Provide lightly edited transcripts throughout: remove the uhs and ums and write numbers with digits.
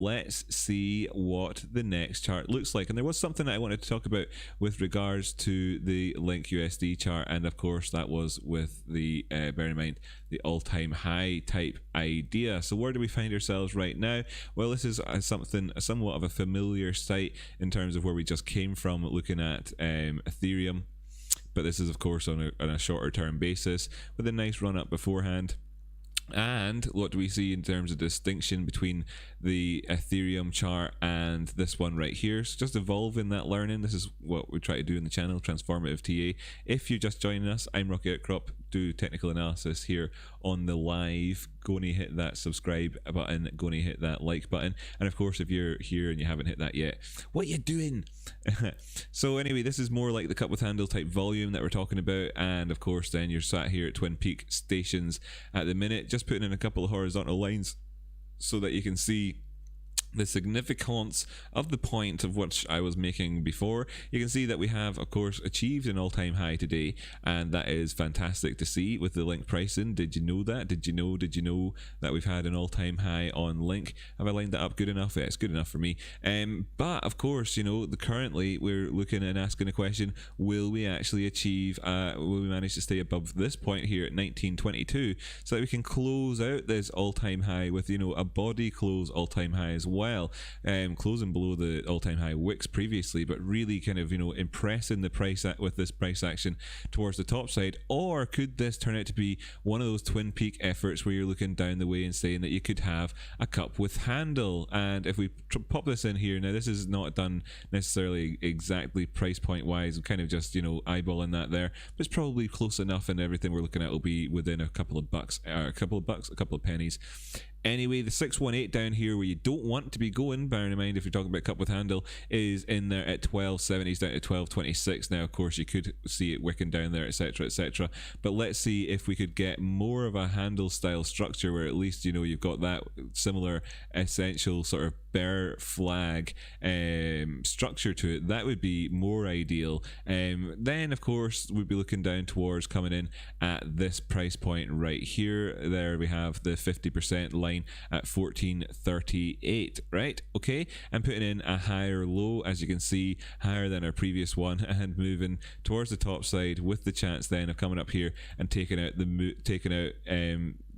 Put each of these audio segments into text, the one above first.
let's see what the next chart looks like. And there was something that I wanted to talk about with regards to the Link USD chart, and of course that was with the bear in mind the all-time high type idea. So where do we find ourselves right now? Well, this is somewhat of a familiar sight in terms of where we just came from, looking at Ethereum, but this is of course on a shorter term basis with a nice run up beforehand. And what do we see in terms of distinction between the Ethereum chart and this one right here? So just evolving that learning. This is what we try to do in the channel, Transformative TA. If you're just joining us, I'm Rocky Outcrop, do technical analysis here on the live. Go and hit that subscribe button, go and hit that like button, and of course if you're here and you haven't hit that yet, what are you doing? So anyway, this is more like the cup with handle type volume that we're talking about, and of course then you're sat here at Twin Peak stations at the minute, just putting in a couple of horizontal lines so that you can see the significance of the point of which I was making before. You can see that we have of course achieved an all-time high today, and that is fantastic to see with the Link pricing. Did you know that? Did you know that we've had an all-time high on Link? Have I lined that up good enough? Yeah, it's good enough for me. But of course, you know, currently we're looking and asking a question: will we actually achieve? Will we manage to stay above this point here at 1922, so that we can close out this all-time high with, you know, a body close all-time high as well? Closing below the all-time high wicks previously, but really kind of, you know, impressing the price with this price action towards the top side. Or could this turn out to be one of those Twin Peak efforts where you're looking down the way and saying that you could have a cup with handle? And if we pop this in here, now this is not done necessarily exactly price point wise, I'm kind of just, you know, eyeballing that there, but it's probably close enough, and everything we're looking at will be within a couple of bucks, a couple of pennies. Anyway, the 618 down here, where you don't want to be going, bearing in mind if you're talking about cup with handle, is in there at 1270s down to 1226. Now of course you could see it wicking down there, etc, etc, but let's see if we could get more of a handle style structure where at least, you know, you've got that similar essential sort of bear flag structure to it. That would be more ideal. Then of course we'd be looking down towards coming in at this price point right here. There we have the 50% line at 1438, right? Okay, and putting in a higher low, as you can see, higher than our previous one, and moving towards the top side with the chance then of coming up here and taking out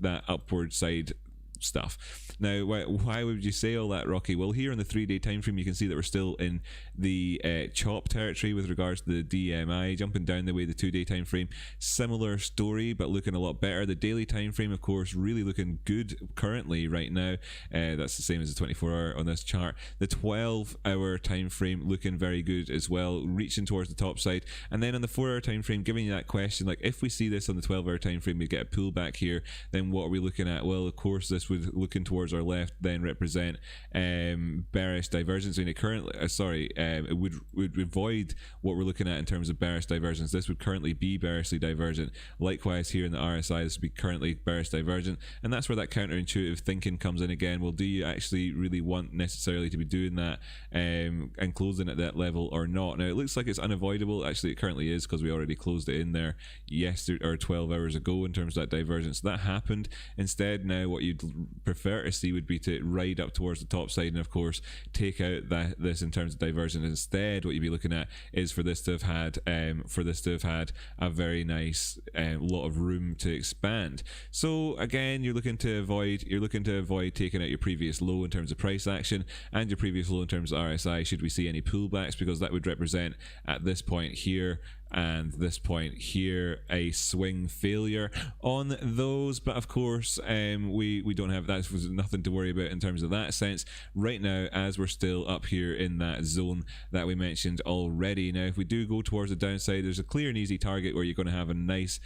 that upward side stuff. Now, why would you say all that, Rocky? Well, here on the 3-day time frame, you can see that we're still in the chop territory with regards to the DMI. Jumping down the way, the 2-day time frame, similar story, but looking a lot better. The daily time frame, of course, really looking good currently right now. That's the same as the 24-hour on this chart. The 12-hour time frame looking very good as well, reaching towards the top side. And then on the 4-hour time frame, giving you that question, like, if we see this on the 12-hour time frame, we get a pullback here, then what are we looking at? Well, of course, this would, looking towards our left, then represent bearish divergence. I mean, it would avoid what we're looking at in terms of bearish divergence. This would currently be bearishly divergent. Likewise here in the RSI, this would be currently bearish divergent, and that's where that counterintuitive thinking comes in again. Well, do you actually really want necessarily to be doing that and closing at that level or not? Now it looks like it's unavoidable. Actually, it currently is, because we already closed it in there yesterday or 12 hours ago in terms of that divergence. That happened. Instead, now what you'd prefer to see would be to ride up towards the top side and of course take out this in terms of divergence. Instead, what you'd be looking at is for this to have had a very nice lot of room to expand. So again, you're looking to avoid taking out your previous low in terms of price action and your previous low in terms of RSI should we see any pullbacks, because that would represent at this point here and this point here a swing failure on those. But of course we don't have that. There's nothing to worry about in terms of that sense right now, as we're still up here in that zone that we mentioned already. Now if we do go towards the downside, there's a clear and easy target where you're going to have a nice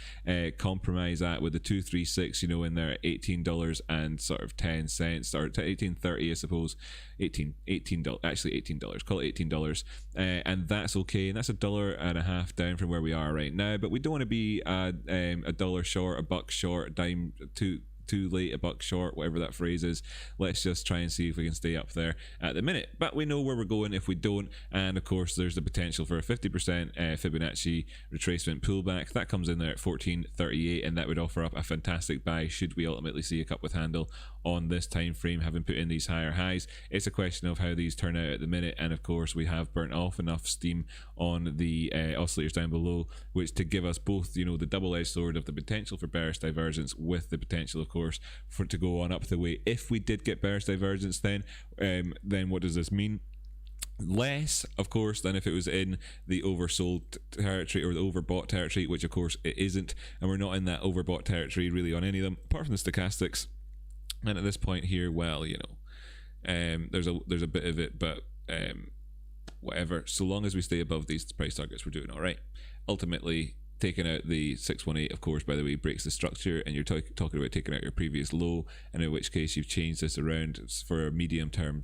compromise at with the 236, you know, in there at $18 and sort of 10 cents, or $18.30 I suppose. $18, actually $18, call it $18, and that's okay, and that's $1.50 down from where we are right now. But we don't want to be a dollar short, a buck short, a dime too late, a buck short, whatever that phrase is. Let's just try and see if we can stay up there at the minute, but we know where we're going if we don't. And of course there's the potential for a 50% Fibonacci retracement pullback that comes in there at 1438, and that would offer up a fantastic buy should we ultimately see a cup with handle on this time frame, having put in these higher highs. It's a question of how these turn out at the minute, and of course we have burnt off enough steam on the oscillators down below, which to give us both, you know, the double-edged sword of the potential for bearish divergence, with the potential, of course, for it to go on up the way. If we did get bearish divergence, then what does this mean? Less, of course, than if it was in the oversold territory or the overbought territory, which of course it isn't, and we're not in that overbought territory really on any of them, apart from the stochastics. And at this point here, well, you know, there's a bit of it, but whatever. So long as we stay above these price targets, we're doing all right. Ultimately, taking out the 618, of course, by the way, breaks the structure, and you're talking about taking out your previous low, and in which case you've changed this around for a medium term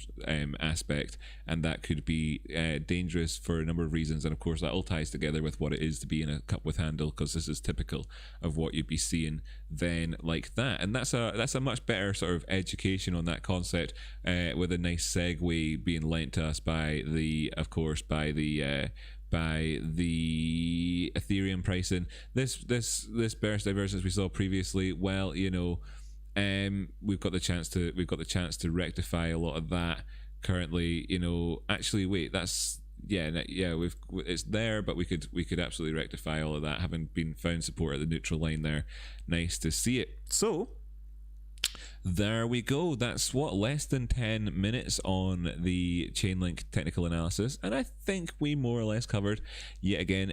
aspect, and that could be dangerous for a number of reasons. And of course that all ties together with what it is to be in a cup with handle, because this is typical of what you'd be seeing then like that. And that's a much better sort of education on that concept, with a nice segue being lent to us by the, of course, by the Ethereum pricing. This bearish divergence we saw previously, well, you know, we've got the chance to rectify a lot of that currently. You know, actually, wait, that's it's there, but we could absolutely rectify all of that, having been found support at the neutral line there. Nice to see it. So there we go. That's what, less than 10 minutes on the Chainlink technical analysis, and I think we more or less covered yet again